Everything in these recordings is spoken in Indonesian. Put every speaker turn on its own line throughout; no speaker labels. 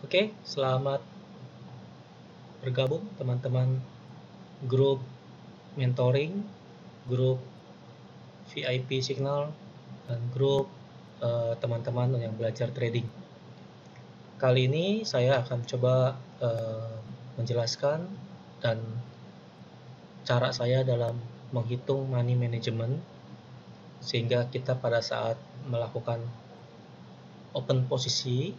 Oke, selamat bergabung teman-teman grup mentoring, grup VIP Signal, dan grup teman-teman yang belajar trading. Kali ini saya akan coba menjelaskan dan cara saya dalam menghitung money management sehingga kita pada saat melakukan open posisi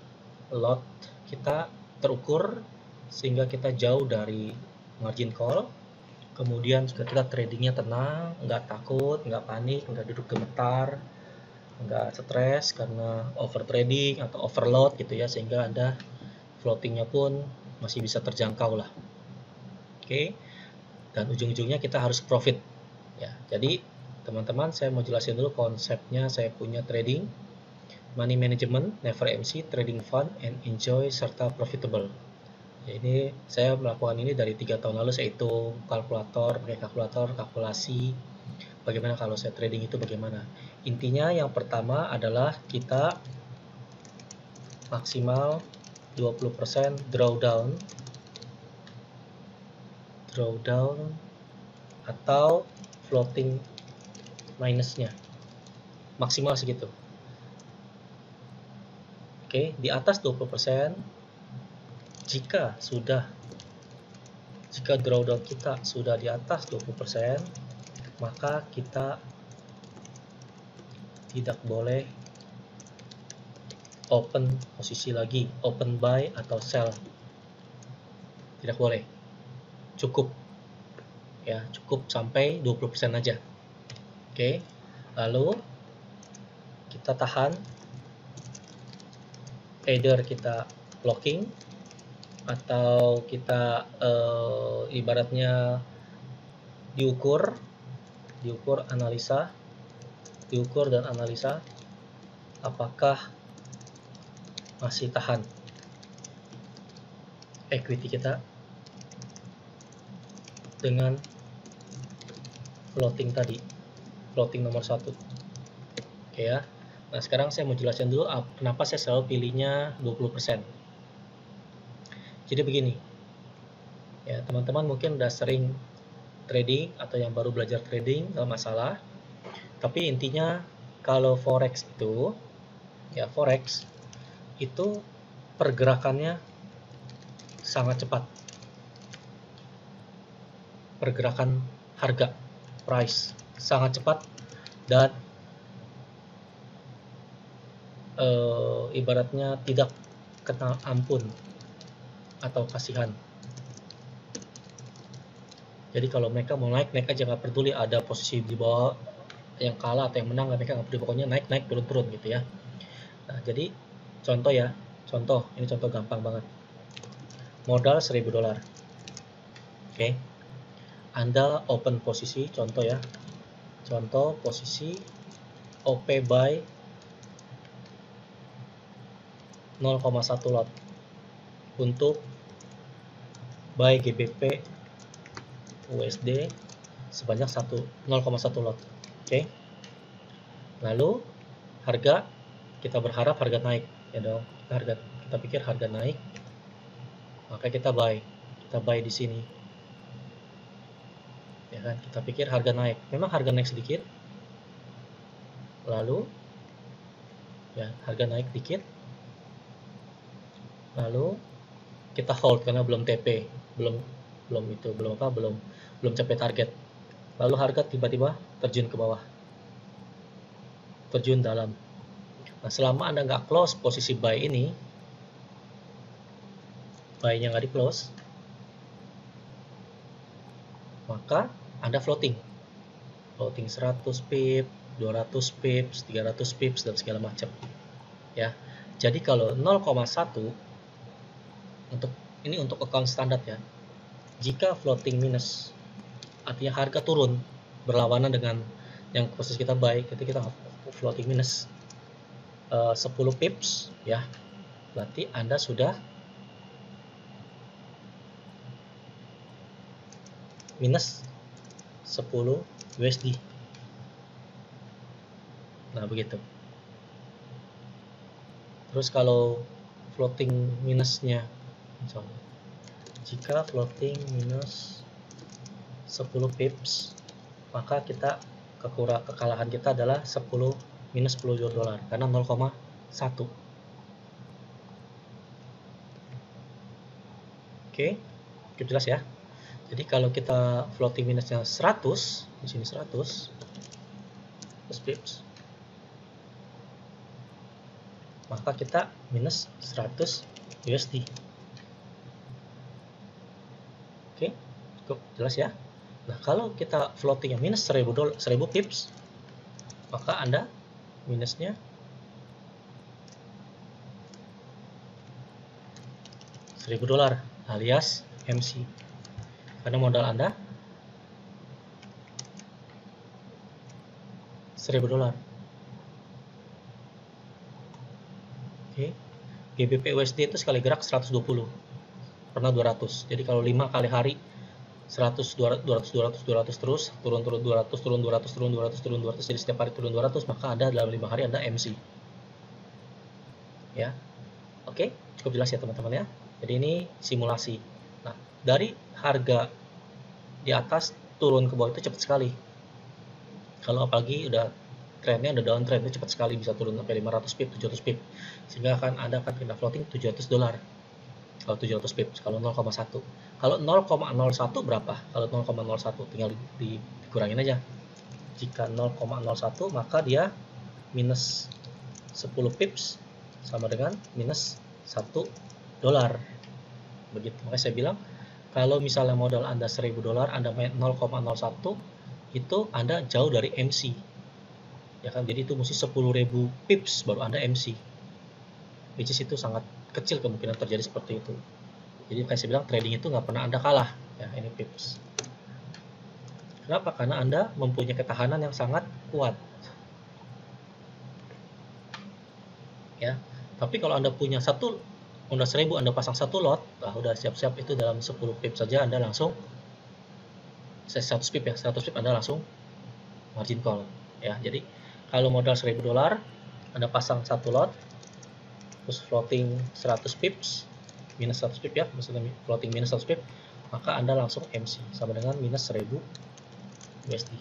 lot kita terukur sehingga kita jauh dari margin call. Kemudian juga kita tradingnya tenang, nggak takut, nggak panik, nggak duduk gemetar, nggak stres karena over trading atau overload gitu ya, sehingga Anda floatingnya pun masih bisa terjangkau lah. Oke, dan ujung-ujungnya kita harus profit ya. Jadi teman-teman, saya mau jelasin dulu konsepnya. Saya punya trading, money management, never MC, trading fun, and enjoy, serta profitable. Ya, ini saya melakukan ini dari 3 tahun lalu. Saya hitung pakai kalkulator, kalkulasi bagaimana kalau saya trading itu bagaimana. Intinya yang pertama adalah kita maksimal 20% drawdown atau floating minusnya maksimal segitu. Oke, di atas 20%, jika drawdown kita sudah di atas 20%, maka kita tidak boleh open posisi lagi, open buy atau sell. Tidak boleh. Cukup ya, cukup sampai 20% aja. Oke. Lalu kita tahan, either kita blocking atau kita ibaratnya diukur dan analisa apakah masih tahan equity kita dengan floating tadi, floating nomor 1. Oke ya. Nah, sekarang saya mau jelasin dulu kenapa saya selalu pilihnya 20%. Jadi begini ya, teman-teman mungkin udah sering trading atau yang baru belajar trading, nggak masalah. Tapi intinya kalau forex itu pergerakannya sangat cepat. Pergerakan harga, price sangat cepat, dan ibaratnya tidak kenal ampun atau kasihan. Jadi kalau mereka mau naik aja, nggak peduli ada posisi di bawah yang kalah atau yang menang, mereka nggak peduli, pokoknya naik turun gitu ya. Nah, jadi ini contoh gampang banget. Modal $1.000. Oke. Anda open posisi, contoh posisi OP buy 0,1 lot untuk buy GBP USD sebanyak 0,1 lot. Oke. Lalu harga, kita berharap harga naik ya dong. Kita pikir harga naik, maka kita buy di sini ya kan. Kita pikir harga naik, memang harga naik sedikit, lalu ya harga naik dikit, lalu kita hold karena belum TP, belum capai target. Lalu harga tiba-tiba terjun ke bawah, terjun dalam. Nah, selama Anda nggak close posisi buy ini, buy-nya nggak di close, maka Anda floating 100 pip, 200 pips, 300 pips, dan segala macam ya. Jadi kalau 0,1 untuk account standar ya, jika floating minus artinya harga turun berlawanan dengan yang posisi kita buy, jadi kita floating minus 10 pips ya, berarti Anda sudah minus 10 USD. Nah, begitu. Terus kalau floating minusnya, misalnya jika floating minus 10 pips, maka kita kekalahan kita adalah minus 10 dolar karena 0,1. Oke, cukup jelas ya. Jadi kalau kita floating minusnya 100, di sini 100 pips, maka kita minus 100 USD. Oke, cukup jelas ya. Nah, kalau kita floatingnya minus 1000 pips, maka Anda minusnya $1000 alias MC. Karena modal Anda $1000. Oke. GBP USD itu sekali gerak 120. Pernah 200. Jadi kalau 5 kali hari 100, 200 terus, turun 200, turun 200, turun 200, turun 200, jadi setiap hari turun 200, maka Anda dalam 5 hari Anda MC. Ya. Oke, cukup jelas ya teman-teman ya. Jadi ini simulasi. Nah, dari harga di atas turun ke bawah itu cepat sekali. Kalau apalagi udah trennya udah downtrend, itu cepat sekali, bisa turun sampai 500 pip, 700 pip. Sehingga Anda akan kena floating $700. Kalau 700 pips, kalau 0,1. Kalau 0,01 berapa? Kalau 0,01 tinggal dikurangin aja. Jika 0,01 maka dia minus 10 pips sama dengan minus $1. Begitu. Makanya saya bilang kalau misalnya modal Anda $1000, Anda main 0,01, itu Anda jauh dari MC. Ya kan? Jadi itu mesti 10.000 pips baru Anda MC. Which is itu sangat kecil kemungkinan terjadi seperti itu. Jadi kayak saya bilang trading itu nggak pernah Anda kalah. Ya, ini pips. Kenapa? Karena Anda mempunyai ketahanan yang sangat kuat. Ya. Tapi kalau Anda punya modal 1000, Anda pasang satu lot, udah siap-siap itu dalam 10 pips saja Anda langsung 100 pip ya, 100 pip Anda langsung margin call. Ya, jadi kalau modal $1000, Anda pasang satu lot, terus floating 100 pips, minus 100 pip ya, maksudnya floating minus 100 pip, maka Anda langsung MC sama dengan minus 1000 USD.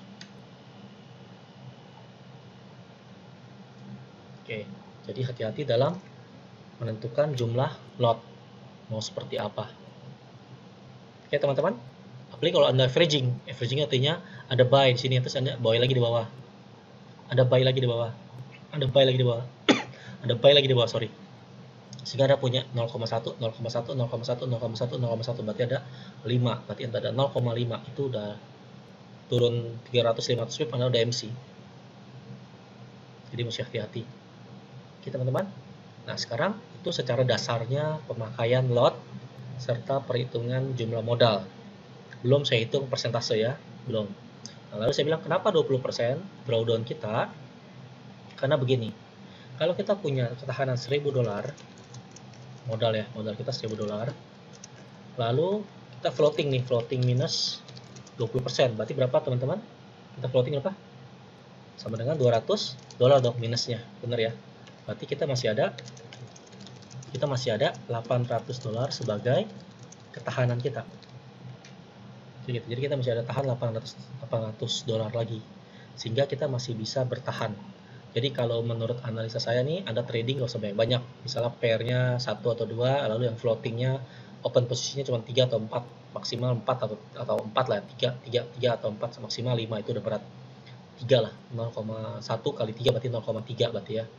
Oke, jadi hati-hati dalam menentukan jumlah lot mau seperti apa. Oke teman-teman, apalagi kalau Anda averaging artinya Anda buy di sini, terus Anda buy lagi di bawah, Anda buy lagi di bawah, Anda buy lagi di bawah, Anda buy lagi di bawah, sorry. Sehingga Anda punya 0,1, 0,1, 0,1, 0,1, 0,1, berarti ada 5, berarti ada 0,5, itu udah turun 300-500 pip, Anda udah MC. Jadi mesti hati-hati. Oke teman-teman, nah sekarang itu secara dasarnya pemakaian lot serta perhitungan jumlah modal. Belum saya hitung persentase ya, belum. Nah, lalu saya bilang kenapa 20% drawdown kita? Karena begini, kalau kita punya ketahanan $1000 modal ya, modal kita $1000, lalu kita floating nih, floating minus 20%, berarti berapa teman-teman? Kita floating berapa? Sama dengan $200 dong minusnya, bener ya? Berarti kita masih ada $800 sebagai ketahanan kita. Jadi kita masih ada tahan $800 lagi, sehingga kita masih bisa bertahan. Jadi kalau menurut analisa saya nih, Anda trading nggak usah banyak-banyak. Misalnya pairnya 1 atau 2, lalu yang floatingnya open posisinya cuma 3 atau 4, maksimal 4 atau 4 lah, 3 atau 4, maksimal 5 itu udah berat. 3 lah, 0,1 kali 3 berarti 0,3 berarti ya.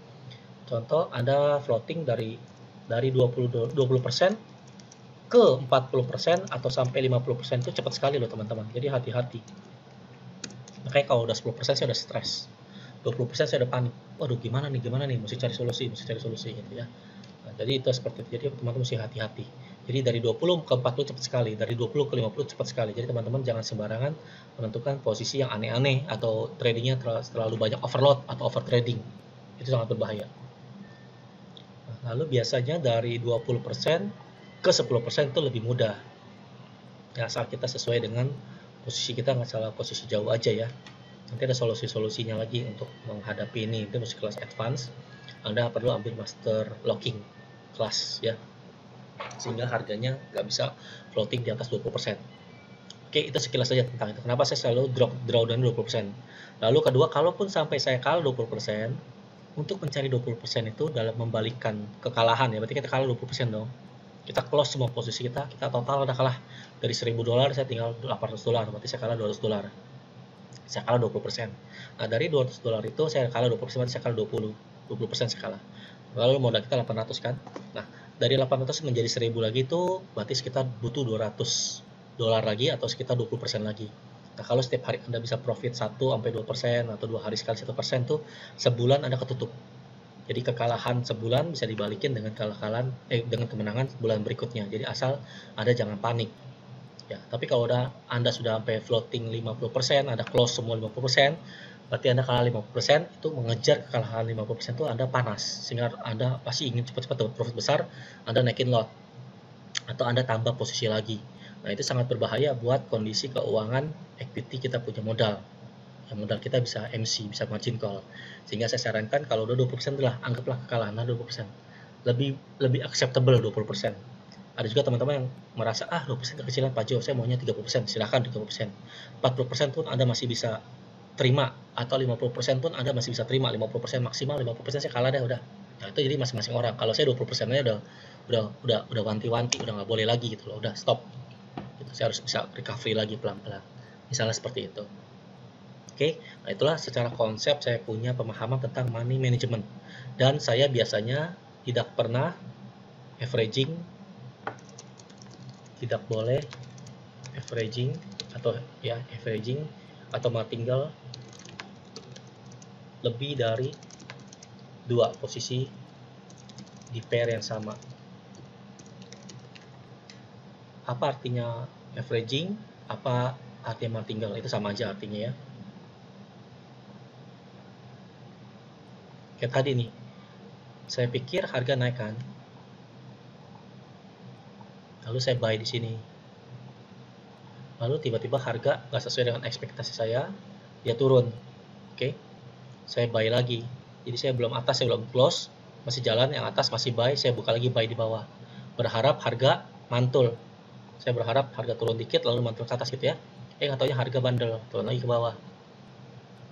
Contoh Anda floating dari 20% ke 40% atau sampai 50% itu cepat sekali loh teman-teman. Jadi hati-hati. Makanya kalau udah 10% saya udah stres. 20% saya udah panik. Waduh gimana nih, mesti cari solusi gitu ya. Nah, jadi itu seperti itu. Jadi teman-teman mesti hati-hati. Jadi dari 20 ke 40 cepat sekali, dari 20 ke 50 cepat sekali. Jadi teman-teman jangan sembarangan menentukan posisi yang aneh-aneh atau tradingnya terlalu banyak overload atau over trading. Itu sangat berbahaya. Nah, lalu biasanya dari 20% ke 10% itu lebih mudah. Ya, asal kita sesuai dengan posisi kita, nggak salah posisi jauh aja ya. Nanti ada solusi-solusinya lagi untuk menghadapi ini. Itu masih kelas advance. Anda perlu ambil master locking. kelas ya, sehingga harganya nggak bisa floating di atas 20%. Oke, itu sekilas saja tentang itu. Kenapa saya selalu drawdown 20%. Lalu kedua, kalaupun sampai saya kalah 20%, untuk mencari 20% itu dalam membalikkan kekalahan ya, berarti kita kalah 20% dong. Kita close semua posisi kita total udah kalah. Dari $1.000 saya tinggal $800, berarti saya kalah $200. Saya kalah 20%. Nah, dari $200 itu saya kalah 20%, berarti saya kalah 20% saya kalah. Lalu modal kita 800 kan. Nah, dari 800 menjadi 1000 lagi itu berarti sekitar butuh $200 lagi atau sekitar 20% lagi. Nah, kalau setiap hari Anda bisa profit 1 sampai 2% atau 2 hari sekali 1% tuh sebulan Anda ketutup. Jadi kekalahan sebulan bisa dibalikin dengan dengan kemenangan bulan berikutnya. Jadi asal Anda jangan panik. Ya, tapi kalau Anda sudah sampai floating 50%, Anda close semua 50%, berarti Anda kalah 50%, itu mengejar kekalahan 50% itu Anda panas, sehingga Anda pasti ingin cepat-cepat dapat profit besar, Anda naikin lot, atau Anda tambah posisi lagi. Nah, itu sangat berbahaya buat kondisi keuangan equity kita punya modal. Ya, modal kita bisa MC, bisa margin call. Sehingga saya sarankan kalau udah 20% adalah anggaplah kekalahan 20%. Lebih acceptable 20%. Ada juga teman-teman yang merasa 20% kekecilan Pak Jo, saya maunya 30%, silahkan 30%. 40% pun Anda masih bisa terima, atau 50% pun Anda masih bisa terima. 50% maksimal, 50% saya kalah deh udah. Nah, itu jadi masing-masing orang. Kalau saya 20% aja udah wanti-wanti, udah nggak boleh lagi gitu loh, udah stop. Gitu. Saya harus bisa recovery lagi pelan-pelan. Misalnya seperti itu. Oke, nah itulah secara konsep saya punya pemahaman tentang money management. Dan saya biasanya tidak pernah averaging, tidak boleh averaging atau tinggal lebih dari 2 posisi di pair yang sama. Apa artinya averaging? Apa artinya tinggal? Itu sama aja artinya ya. Kayak tadi nih, saya pikir harga naik kan, lalu saya buy di sini. Lalu tiba-tiba harga nggak sesuai dengan ekspektasi saya, dia turun. Oke, saya buy lagi. Jadi saya belum atas, saya belum close, masih jalan, yang atas masih buy, saya buka lagi buy di bawah. Berharap harga mantul. Saya berharap harga turun dikit lalu mantul ke atas gitu ya. Nggak taunya harga bandel, turun lagi ke bawah.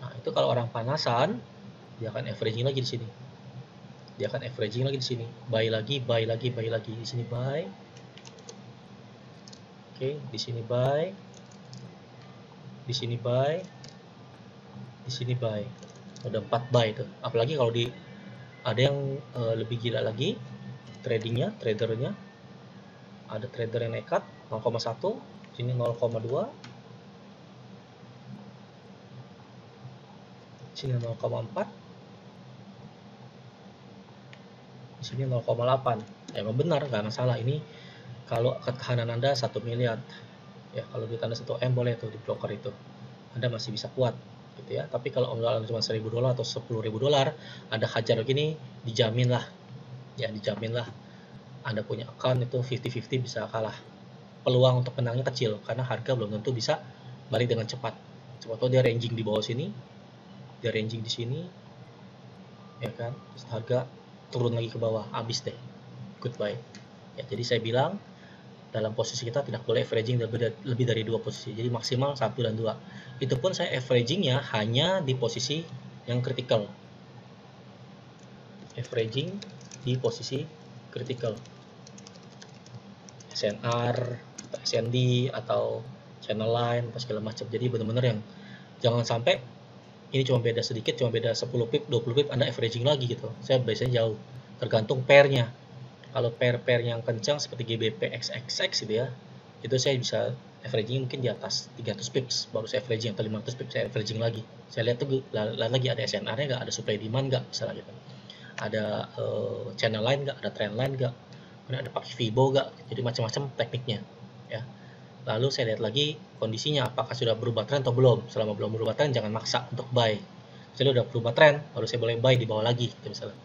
Nah, itu kalau orang panasan, dia akan averaging lagi di sini. Dia akan averaging lagi di sini. Buy lagi, buy lagi, buy lagi. Di sini buy. Oke, di sini buy. Di sini buy. Di sini buy. Udah 4 buy tuh. Apalagi kalau ada yang lebih gila lagi tradernya. Ada trader yang nekat 0,1, sini 0,2, sini 0,4, di sini 0,8. Ya memang benar, nggak masalah. Ini kalau ketahanan Anda 1 miliar, ya kalau duit Anda 1 M boleh tuh di broker itu, Anda masih bisa kuat gitu ya. Tapi kalau Anda cuma $1.000 atau $10.000, Anda hajar begini, dijamin lah Anda punya account itu 50-50 bisa kalah. Peluang untuk menangnya kecil karena harga belum tentu bisa balik dengan cepat. Coba dia ranging di bawah sini, dia ranging di sini, ya kan, terus harga turun lagi ke bawah, habis deh, goodbye. Ya, jadi saya bilang dalam posisi kita tidak boleh averaging lebih dari 2 posisi, jadi maksimal 1 dan 2. Itu pun saya averagingnya hanya di posisi yang critical, averaging di posisi critical, SNR, SND atau channel line atau segala macam. Jadi benar-benar yang jangan sampai ini cuma beda sedikit, cuma beda 10 pip, 20 pip, Anda averaging lagi gitu. Saya biasanya jauh, tergantung pairnya. Kalau pair yang kencang seperti GBP XXX gitu ya, itu saya bisa averaging mungkin di atas 300 pips, baru saya averaging, atau 500 pips saya averaging lagi. Saya lihat tuh lagi ada SNR-nya nggak, ada supply demand nggak, misalnya gitu. Ada channel line nggak, ada trend line nggak, ada pakai Fibo nggak, jadi macam-macam tekniknya ya. Lalu saya lihat lagi kondisinya, apakah sudah berubah tren atau belum. Selama belum berubah tren, jangan maksa untuk buy. Jadi udah berubah tren, baru saya boleh buy di bawah lagi, gitu misalnya.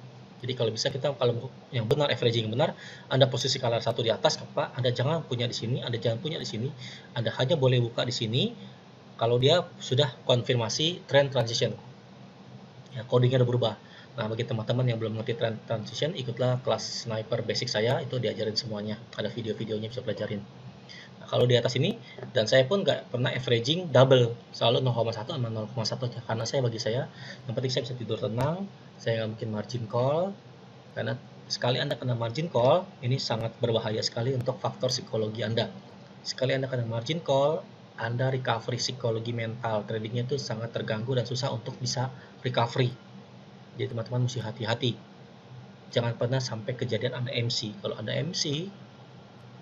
Jadi kalau bisa kita, kalau yang benar, averaging yang benar, Anda posisi color 1 di atas, apa? Anda jangan punya di sini, Anda jangan punya di sini. Anda hanya boleh buka di sini kalau dia sudah konfirmasi trend transition. Ya, codingnya udah berubah. Nah, bagi teman-teman yang belum ngerti trend transition, ikutlah kelas sniper basic saya, itu diajarin semuanya. Ada video-videonya bisa pelajarin. Nah, kalau di atas ini, dan saya pun nggak pernah averaging double, selalu 0,1 sama 0,1 aja. Karena bagi saya, yang penting saya bisa tidur tenang, saya nggak mungkin margin call, karena sekali Anda kena margin call, ini sangat berbahaya sekali untuk faktor psikologi Anda. Sekali Anda kena margin call, Anda recovery psikologi mental tradingnya itu sangat terganggu dan susah untuk bisa recovery. Jadi teman-teman mesti hati-hati. Jangan pernah sampai kejadian Anda MC. Kalau Anda MC,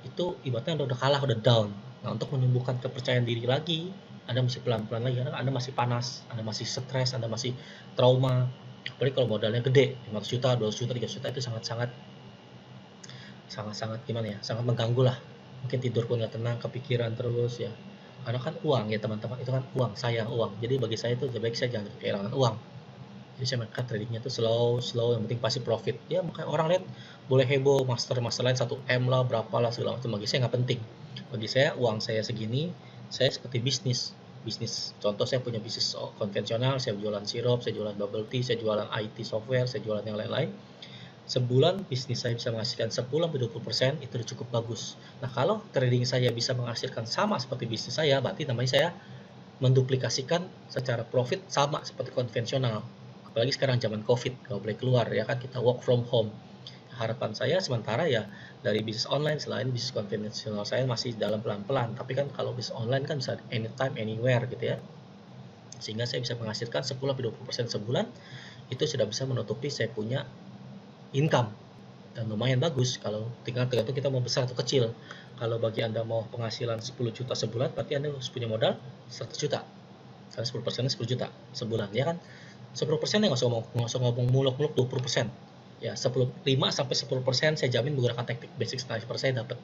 itu ibaratnya Anda udah kalah, udah down. Nah, untuk menumbuhkan kepercayaan diri lagi, Anda mesti pelan-pelan lagi. Karena Anda masih panas, Anda masih stres, Anda masih trauma. Apalagi kalau modalnya gede, 500 juta, 200 juta, 300 juta, itu sangat-sangat gimana ya, sangat mengganggu lah. Mungkin tidur pun nggak tenang, kepikiran terus ya. Karena kan uang ya teman-teman, itu kan uang, sayang uang. Jadi bagi saya itu lebih baik saya jangan kehilangan uang. Jadi saya mereka tradingnya tuh slow, yang penting pasti profit. Ya makanya orang lihat boleh heboh, master lain 1M lah, berapa lah segala macam. Bagi saya nggak penting. Bagi saya uang saya segini, saya seperti bisnis. Contoh saya punya bisnis konvensional, saya jualan sirup, saya jualan bubble tea, saya jualan IT software, saya jualan yang lain-lain. Sebulan bisnis saya bisa menghasilkan 10-20%, itu udah cukup bagus. Nah, kalau trading saya bisa menghasilkan sama seperti bisnis saya, berarti namanya saya menduplikasikan secara profit sama seperti konvensional. Apalagi sekarang zaman COVID, nggak boleh keluar ya kan, kita work from home. Harapan saya sementara ya dari bisnis online, selain bisnis konvensional saya masih dalam pelan-pelan, tapi kan kalau bisnis online kan bisa anytime, anywhere gitu ya. Sehingga saya bisa menghasilkan 10-20% sebulan, itu sudah bisa menutupi saya punya income. Dan lumayan bagus, kalau tinggal tergantung kita mau besar atau kecil. Kalau bagi Anda mau penghasilan 10 juta sebulan, berarti Anda harus punya modal 100 juta. Karena 10%-nya 10 juta sebulan, ya kan? 10% ya nggak usah ngomong muluk-muluk 20%. Ya, 5-10% saya jamin menggunakan teknik basic sniper saya dapat.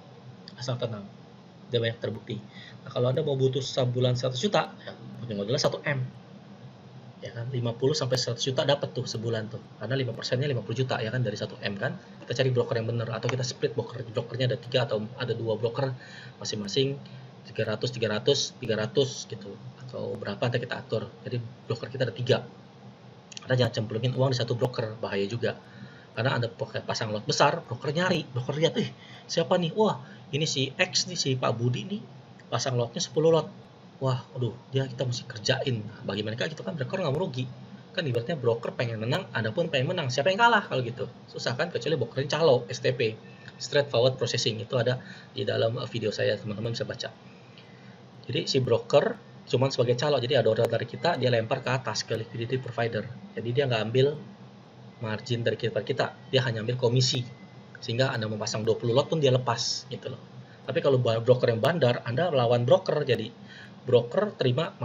Asal tenang. Dia banyak terbukti. Nah, kalau Anda mau butuh sebulan 100 juta, ya, punya modalnya 1M. Ya kan, 50-100 juta dapat tuh sebulan tuh. Karena 5%-nya 50 juta ya kan, dari 1M kan. Kita cari broker yang benar, atau kita split brokernya ada 3 atau ada 2 broker masing-masing 300 gitu, atau berapa nanti kita atur. Jadi broker kita ada 3. Karena jangan cemplungin uang di satu broker, bahaya juga. Karena ada pasang lot besar, broker nyari, broker lihat, siapa nih? Wah, ini si X nih, si Pak Budi nih, pasang lotnya 10 lot. Wah, aduh, kita mesti kerjain. Bagi mereka gitu kan, broker nggak mau rugi. Kan ibaratnya broker pengen menang, Anda pun pengen menang. Siapa yang kalah kalau gitu? Susah kan, kecuali brokernya calo, STP, Straight Forward Processing. Itu ada di dalam video saya, teman-teman bisa baca. Jadi si broker cuman sebagai calo, jadi ada order dari kita, dia lempar ke atas ke liquidity provider. Jadi dia nggak ambil margin dari kita, dia hanya ambil komisi. Sehingga Anda mau pasang 20 lot pun dia lepas gitu loh. Tapi kalau broker yang bandar, Anda melawan broker, jadi broker terima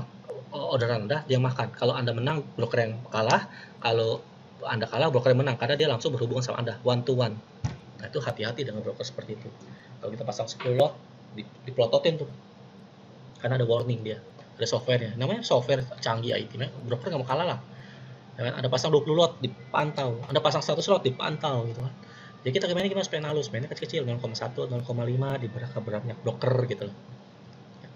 orderan Anda, dia makan. Kalau Anda menang, broker yang kalah. Kalau Anda kalah, broker yang menang, karena dia langsung berhubungan sama Anda, one to one. Nah, itu hati-hati dengan broker seperti itu. Kalau kita pasang 10 lot, dipelototin tuh. Karena ada warning dia, ada softwarenya. Namanya software canggih IT, broker nggak mau kalah lah. Anda pasang 20 lot, dipantau. Anda pasang 100 lot, dipantau gitu kan. Jadi kita gimana supaya halus, mainnya kecil-kecil, 0,1, 0,5 di banyak broker gitu loh.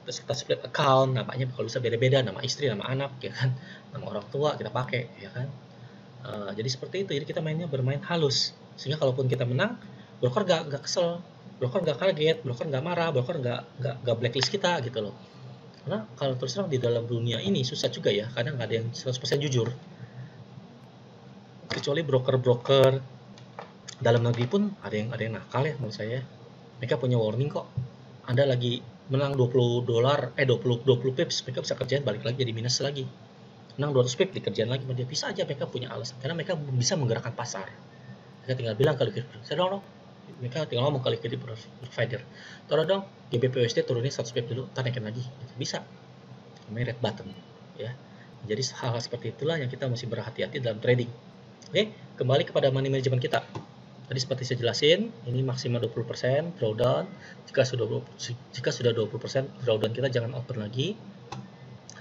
Terus kita split account, namanya kalau bisa beda-beda, nama istri, nama anak, ya kan, nama orang tua kita pakai, ya kan. Jadi seperti itu, jadi kita bermain halus, sehingga kalaupun kita menang, broker nggak kesel, broker nggak kaget, broker nggak marah, broker nggak blacklist kita gitu loh. Karena kalau terus terang di dalam dunia ini susah juga ya, kadang nggak ada yang 100% jujur. Kecuali broker-broker dalam negeri pun ada yang nakal ya menurut saya. Mereka punya warning kok. Anda lagi menang 20 pips, mereka bisa kerjain balik lagi jadi minus lagi. Menang 200 pips dikerjain lagi, dia bisa aja, mereka punya alasan karena mereka bisa menggerakkan pasar. Mereka tinggal bilang ke liquidity provider, mereka tinggal ngomong ke liquidity provider, tolong dong GBP/USD turunin 100 pips dulu, ntar naikin lagi. Bisa. Namanya red button ya. Jadi hal-hal seperti itulah yang kita mesti berhati-hati dalam trading. Oke, kembali kepada money management kita. Tadi seperti saya jelasin, ini maksimal 20% drawdown. Jika sudah 20% drawdown, kita jangan open lagi.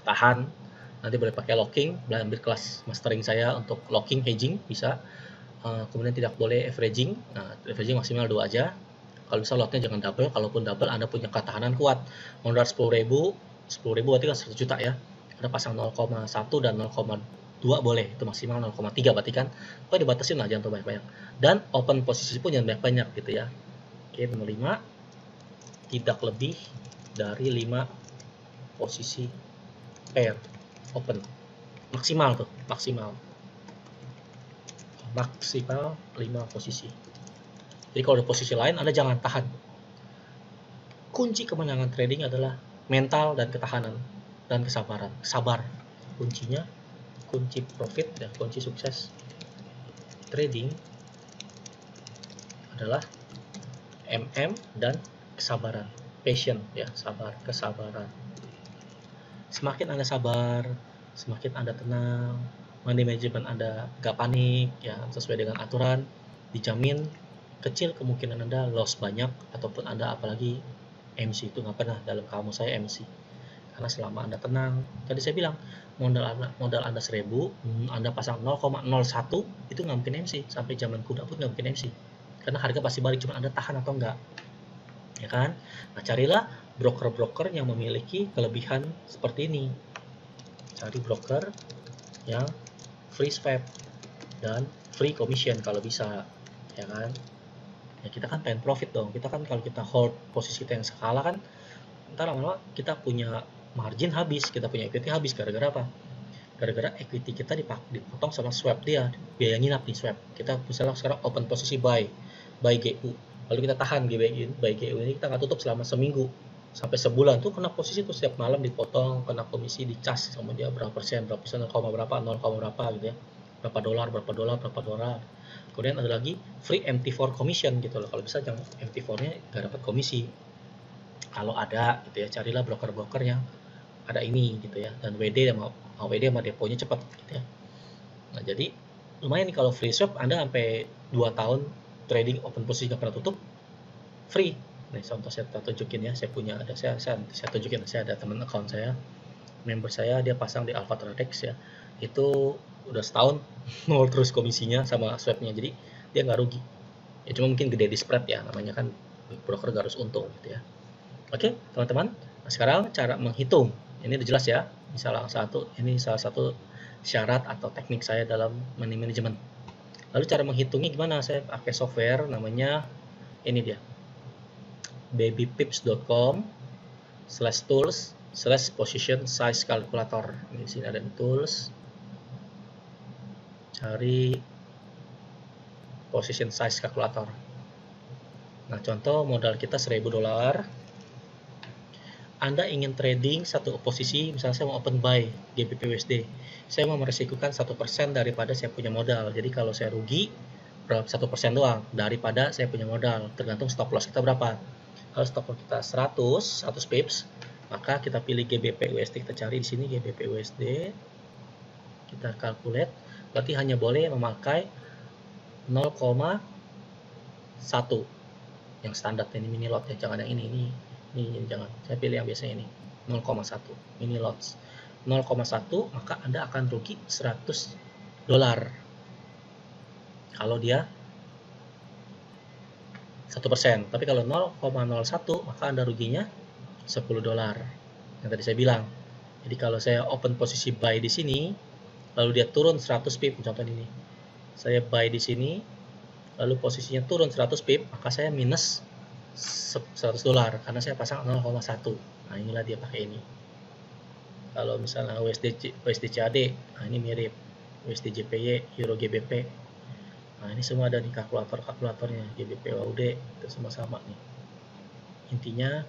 Tahan. Nanti boleh pakai locking, boleh ambil kelas mastering saya untuk locking hedging bisa. Kemudian tidak boleh averaging. Nah, averaging maksimal 2 aja. Kalau bisa lotnya jangan double, kalaupun double Anda punya ketahanan kuat. Modal 10.000 berarti kan 100 juta ya. Anda pasang 0,1 dan 0,2 2 boleh, itu maksimal 0,3 berarti kan. Oh, dibatasin lah, jangan terlalu banyak-banyak. Dan open posisi pun jangan banyak-banyak gitu ya. Oke, nomor 5, tidak lebih dari 5 posisi pair open. Maksimal tuh, maksimal 5 posisi. Jadi kalau di posisi lain Anda jangan tahan. Kunci kemenangan trading adalah mental dan ketahanan dan kesabaran. Sabar kuncinya, kunci profit dan kunci sukses trading adalah MM dan kesabaran, passion ya, sabar, kesabaran. Semakin Anda sabar, semakin Anda tenang, money management Anda gak panik ya, sesuai dengan aturan, dijamin kecil kemungkinan Anda loss banyak, ataupun Anda apalagi MC, itu nggak pernah dalam kamus saya MC. Karena selama Anda tenang, tadi saya bilang modal Anda 1000, Anda pasang 0,01, itu nggak mungkin MC. Sampai zaman kuda pun nggak mungkin MC. Karena harga pasti balik, cuma Anda tahan atau enggak. Ya kan? Nah, carilah broker-broker yang memiliki kelebihan seperti ini. Cari broker yang free swap dan free commission kalau bisa, ya kan? Ya kita kan pengen profit dong. Kita kan kalau kita hold posisi kita yang skala kan, ntar lama-lama kita punya margin habis, kita punya equity habis. Gara-gara apa? Gara-gara equity kita dipotong sama swap dia, biaya nginap di swap. Kita misalnya sekarang open posisi buy GU, lalu kita tahan buy GU ini, kita nggak tutup selama seminggu sampai sebulan, tuh kena posisi tuh setiap malam dipotong, kena komisi, dicas sama dia berapa persen, 0, berapa gitu ya, berapa dolar. Kemudian ada lagi free MT4 commission gitu loh, kalau bisa jangan MT4-nya nggak dapat komisi. Kalau ada gitu ya, carilah broker-broker yang ada ini gitu ya, dan WD sama deponya cepat gitu ya. Nah, jadi lumayan nih kalau free swap Anda sampai 2 tahun trading open posisi nggak pernah tutup, free. Nih contoh saya tunjukin ya, saya tunjukin, saya ada teman account saya, member saya, dia pasang di Alpha Tradex ya, itu udah setahun nol terus komisinya sama swapnya, jadi dia nggak rugi ya, cuma mungkin gede di spread ya, namanya kan broker gak harus untung gitu ya. Oke teman-teman, nah, sekarang cara menghitung ini udah jelas ya, ini salah satu syarat atau teknik saya dalam money management. Lalu cara menghitungnya gimana? Saya pakai software namanya ini dia, babypips.com/tools/position size calculator. Di sini ada tools, cari position size calculator. Nah, contoh modal kita $1000. Anda ingin trading satu posisi, misalnya saya mau open buy GBP USD. Saya mau meresikukan 1% daripada saya punya modal. Jadi kalau saya rugi, 1% doang daripada saya punya modal. Tergantung stop loss kita berapa. Kalau stop loss kita 100 pips, maka kita pilih GBP USD, kita cari di sini GBP USD. Kita calculate, berarti hanya boleh memakai 0,1 yang standar ini, mini lot ya, jangan yang ini jangan, saya pilih yang biasanya ini 0,1 mini lots 0,1, maka Anda akan rugi $100 kalau dia 1%. Tapi kalau 0,01 maka Anda ruginya $10 yang tadi saya bilang. Jadi kalau saya open posisi buy di sini, lalu dia turun 100 pip, contoh ini saya buy di sini, lalu posisinya turun 100 pip, maka saya minus $100 karena saya pasang 0,1. Nah, inilah dia pakai ini. Kalau misalnya USD CAD, nah ini mirip USD JPY, Euro GBP. Nah, ini semua ada di kalkulatornya, GBP AUD itu semua sama nih. Intinya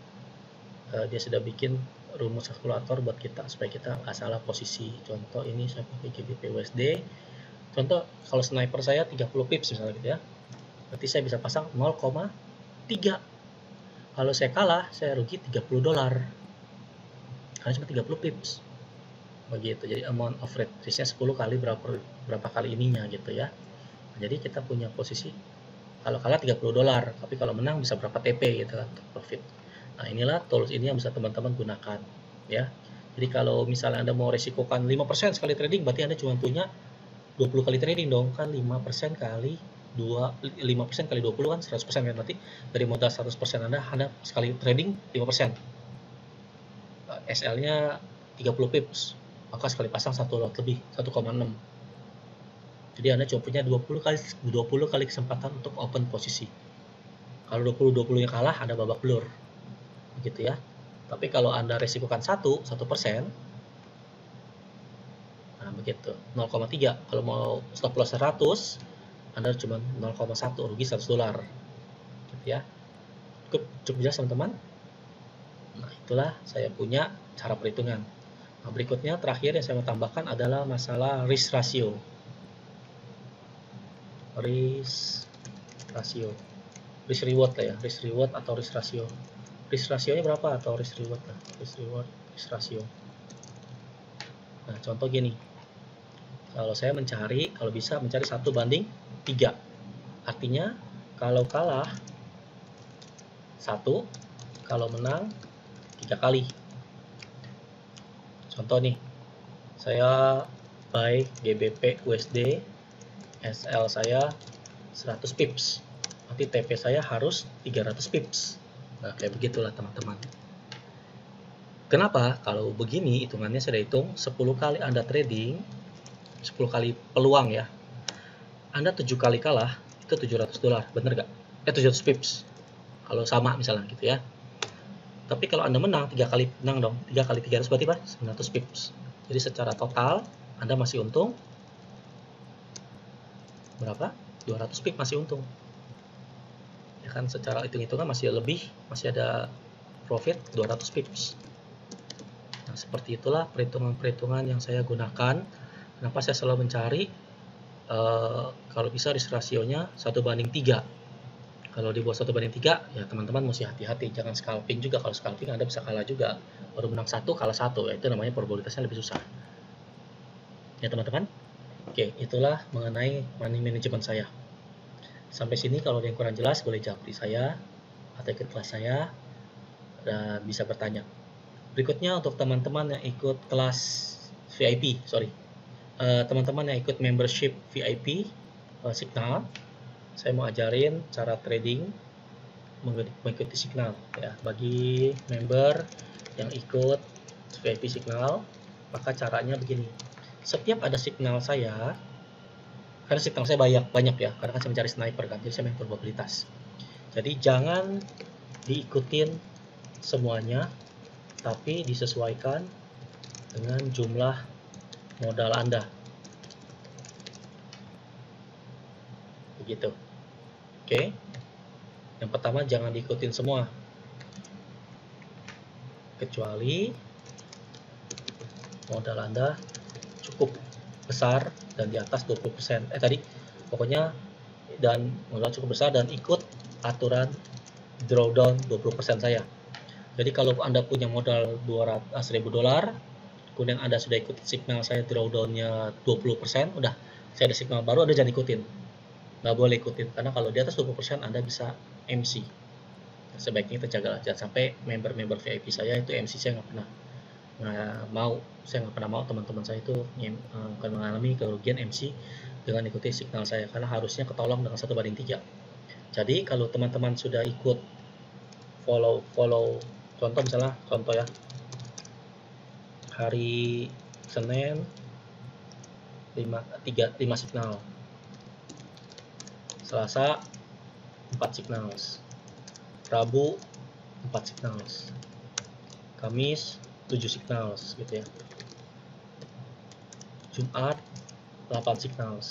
dia sudah bikin rumus kalkulator buat kita supaya kita nggak salah posisi. Contoh ini saya pakai GBP USD. Contoh kalau sniper saya 30 pips misalnya gitu ya, berarti saya bisa pasang 0,3. Kalau saya kalah, saya rugi $30 karena cuma 30 pips begitu. Jadi amount of risk-nya 10 kali berapa kali ininya gitu ya. Jadi kita punya posisi kalau kalah $30, tapi kalau menang bisa berapa TP gitu kan, profit. Nah, inilah tools ini yang bisa teman-teman gunakan ya. Jadi kalau misalnya Anda mau resikokan 5% sekali trading, berarti Anda cuma punya 20 kali trading dong, kan 5% kali 5% kali 20 kan 100% kan, berarti dari modal 100% Anda sekali trading 5%. SL-nya 30 pips. maka sekali pasang 1 lot lebih, 1,6. Jadi Anda cuma punya 20 kali kesempatan untuk open posisi. Kalau 20-20-nya kalah, Anda babak belur. Begitu ya. Tapi kalau Anda resikokan 1%, nah begitu, 0,3. Kalau mau stop loss 100, Anda cuma 0,1, rugi $100. Gitu ya. Cukup jelas teman-teman? Nah, itulah saya punya cara perhitungan. Nah, berikutnya terakhir yang saya mau tambahkan adalah masalah risk ratio. Risk reward lah ya, risk reward atau risk ratio. Risk ratio-nya berapa atau risk reward lah? Risk reward, risk ratio. Nah, contoh gini. Kalau saya mencari, kalau bisa mencari 1:3. Artinya kalau kalah 1, kalau menang 3 kali. Contoh nih, saya buy GBP USD, SL saya 100 pips. Nanti TP saya harus 300 pips. Nah, kayak begitulah teman-teman. Kenapa? Kalau begini hitungannya saya hitung 10 kali Anda trading, 10 kali peluang ya. Anda 7 kali kalah, itu $700, bener gak? 700 pips. Kalau sama misalnya gitu ya. Tapi kalau Anda menang 3 kali menang dong. 3 kali 300 berarti apa? 900 pips. Jadi secara total Anda masih untung berapa? 200 pips masih untung. Ya kan, secara hitung-hitungan masih lebih, masih ada profit 200 pips. Nah, seperti itulah perhitungan-perhitungan yang saya gunakan. Kenapa saya selalu mencari kalau bisa risk ratio-nya 1:3. Kalau di bawah 1:3 ya teman-teman mesti hati-hati, jangan scalping juga. Kalau scalping Anda bisa kalah juga, baru menang 1 kalah 1, ya itu namanya probabilitasnya lebih susah ya teman-teman. Oke, itulah mengenai money management saya. Sampai sini kalau ada yang kurang jelas boleh japri saya atau ikut kelas saya dan bisa bertanya. Berikutnya untuk teman-teman yang ikut kelas VIP, teman-teman yang ikut membership VIP Signal, saya mau ajarin cara trading mengikuti Signal ya. Bagi member yang ikut VIP Signal, maka caranya begini. Setiap ada signal saya, karena signal saya banyak ya, karena kan saya mencari sniper kan, jadi saya main probabilitas. Jadi jangan diikutin semuanya, tapi disesuaikan dengan jumlah modal Anda. Begitu. Oke. Yang pertama, jangan diikutin semua. Kecuali modal Anda cukup besar dan di atas 20%. Pokoknya dan modal cukup besar dan ikut aturan drawdown 20% saya. Jadi kalau Anda punya modal $1.000, kemudian Anda sudah ikut signal saya drawdown-nya 20%, udah saya ada signal baru, Anda jangan ikutin. Nggak boleh ikutin, karena kalau di atas 20% Anda bisa MC. Sebaiknya kita jaga, jangan sampai member-member VIP saya itu MC saya nggak pernah mau teman-teman saya itu akan mengalami kerugian MC dengan ikuti signal saya, karena harusnya ketolong dengan 1:3. Jadi kalau teman-teman sudah ikut follow, contoh ya, hari Senin 5 signal, Selasa 4 signal, Rabu 4 signal, Kamis 7 signal gitu ya, Jumat 8 signal.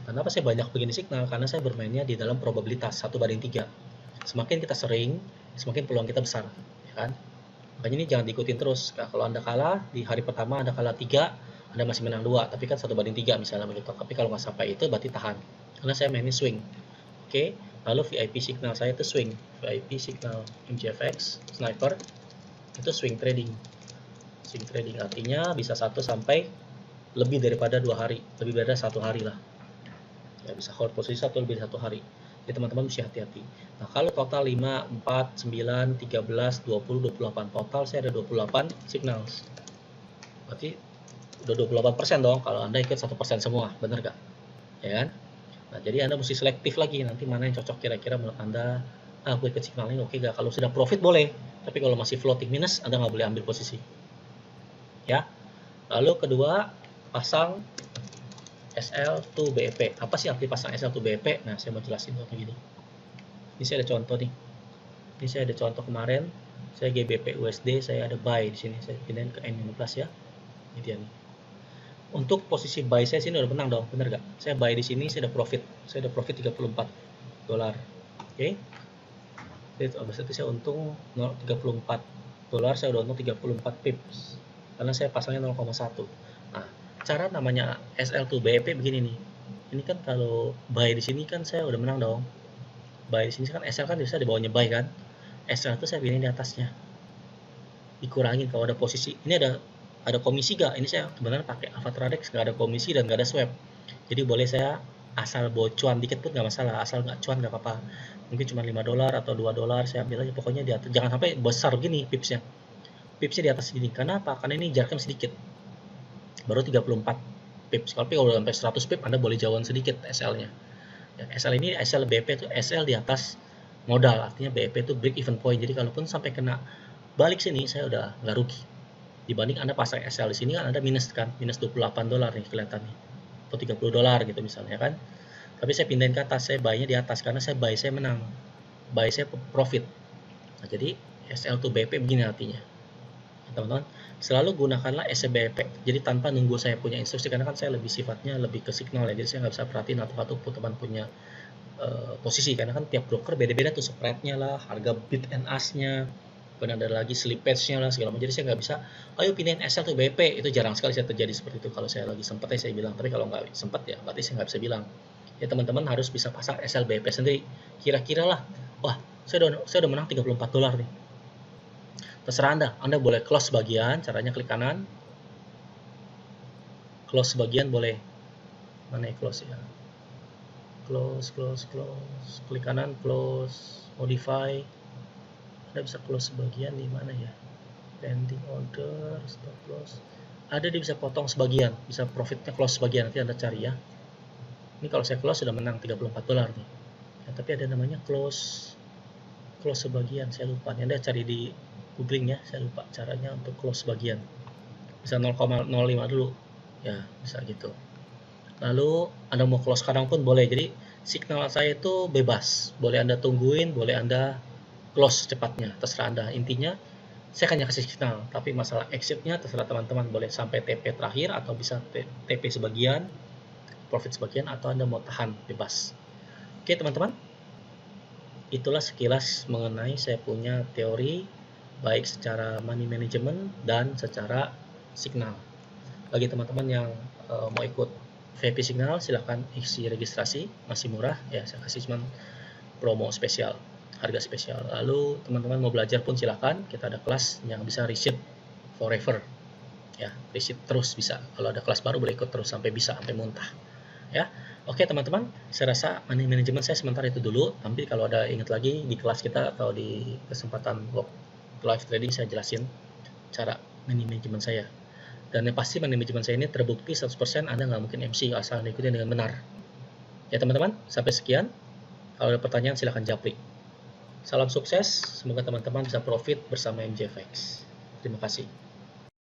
Kenapa saya banyak begini signal? Karena saya bermainnya di dalam probabilitas 1:3. Semakin kita sering, semakin peluang kita besar, ya kan? Makanya ini jangan diikutin terus. Nah, kalau Anda kalah di hari pertama, Anda kalah 3, Anda masih menang 2, tapi kan 1:3 misalnya begitu. Tapi kalau nggak sampai itu berarti tahan. Karena saya mainnya swing. Oke, lalu VIP signal saya itu swing. VIP signal MGFX sniper itu swing trading. Swing trading artinya bisa 1 sampai lebih daripada 2 hari, lebih dari 1 hari lah. Ya, bisa hold posisi 1 lebih dari 1 hari. Jadi teman-teman mesti hati-hati. Nah, kalau total 5, 4, 9, 13, 20, 28, total saya ada 28 signal. Berarti udah 28% dong kalau Anda ikut 1% semua, bener gak? Ya kan? Nah, jadi Anda mesti selektif lagi nanti mana yang cocok kira-kira menurut Anda. Aku ikut signal ini oke gak? Kalau sudah profit boleh, tapi kalau masih floating minus Anda nggak boleh ambil posisi. Ya. Lalu kedua, pasang SL to BEP. Apa sih arti pasang SL to BEP? Nah, saya mau jelasin tuh begini. Ini saya ada contoh nih. Ini saya ada contoh kemarin. Saya GBP USD, saya ada buy di sini. Saya pindahin ke N15 ya. Ini dia nih. Untuk posisi buy saya sini udah menang dong, bener gak? Saya buy di sini, saya ada profit. Saya ada profit 34 dolar. Oke. Habis itu saya untung 34 dolar, saya udah untung 34 pips. Karena saya pasangnya 0,1. Nah, cara namanya SL to BEP begini nih. Ini kan kalau buy di sini kan saya udah menang dong. Buy di sini kan SL kan bisa di bawahnya buy kan. SL itu saya pilih di atasnya. Dikurangin kalau ada posisi. Ini ada komisi gak? Ini saya sebenarnya pakai AvaTradex, nggak ada komisi dan nggak ada swap. Jadi boleh saya asal bocuan dikit pun nggak masalah, asal nggak cuan nggak apa-apa. Mungkin cuma 5 dolar atau 2 dolar saya ambil aja, pokoknya di atas. Jangan sampai besar gini pipsnya. Pipsnya di atas gini. Karena apa? Karena ini jaraknya sedikit. Baru 34 pips. Kalau udah sampai 100 pip Anda boleh jauhan sedikit SL-nya. Ya, SL ini SL BP itu SL di atas modal, artinya BP itu break even point. Jadi kalaupun sampai kena balik sini saya udah nggak rugi. Dibanding Anda pasang SL di sini kan Anda minus kan, minus 28 dolar nih kelihatan nih. Atau 30 dolar gitu misalnya kan. Tapi saya pindahin ke atas, saya buy-nya di atas karena saya buy saya menang. Buy saya profit. Nah, jadi SL to BP begini artinya. Teman-teman, selalu gunakanlah SBP. Jadi tanpa nunggu saya punya instruksi, karena kan saya lebih sifatnya lebih ke signal ya. Jadi saya nggak bisa perhatiin atau teman punya posisi, karena kan tiap broker beda-beda tuh spreadnya lah, harga bid and ask-nya, kemudian ada lagi slippage-nya lah segala macam. Jadi saya nggak bisa, ayo pindahin SL to BP. Itu jarang sekali saya terjadi seperti itu. Kalau saya lagi sempat ya saya bilang, tapi kalau nggak sempat ya berarti saya nggak bisa bilang. Ya teman-teman harus bisa pasang SL BP sendiri. Kira-kira lah, wah saya udah menang 34 dolar nih. Terserah Anda boleh close bagian, caranya klik kanan. Close bagian boleh. Mana ya close ya? Close. Klik kanan, close, modify. Anda bisa close sebagian di mana ya? Pending order, stop loss. Ada dia bisa potong sebagian, bisa profitnya close sebagian, nanti Anda cari ya. Ini kalau saya close sudah menang 34 dolar nih. Ya, tapi ada namanya close sebagian, saya lupa. Anda cari di googling ya, saya lupa caranya untuk close bagian. Bisa 0,05 dulu ya, bisa gitu. Lalu Anda mau close sekarang pun boleh. Jadi signal saya itu bebas, boleh Anda tungguin, boleh Anda close secepatnya, terserah Anda. Intinya saya hanya kasih signal, tapi masalah exitnya terserah teman-teman, boleh sampai TP terakhir atau bisa TP sebagian, profit sebagian, atau Anda mau tahan bebas. Oke teman-teman, itulah sekilas mengenai saya punya teori baik secara money management dan secara signal. Bagi teman-teman yang mau ikut VIP signal, silahkan isi registrasi, masih murah ya, saya kasih cuma promo spesial, harga spesial. Lalu teman-teman mau belajar pun silahkan, kita ada kelas yang bisa receipt forever ya, receipt terus bisa. Kalau ada kelas baru boleh ikut terus sampai bisa, sampai muntah ya. Oke teman-teman, saya rasa money management saya sementara itu dulu. Tapi kalau ada ingat lagi di kelas kita atau di kesempatan live trading saya jelasin cara money management saya. Dan yang pasti money management saya ini terbukti 100% Anda nggak mungkin MC asal ikutin dengan benar. Ya teman-teman, sampai sekian. Kalau ada pertanyaan silahkan japri. Salam sukses, semoga teman-teman bisa profit bersama MJFX. Terima kasih.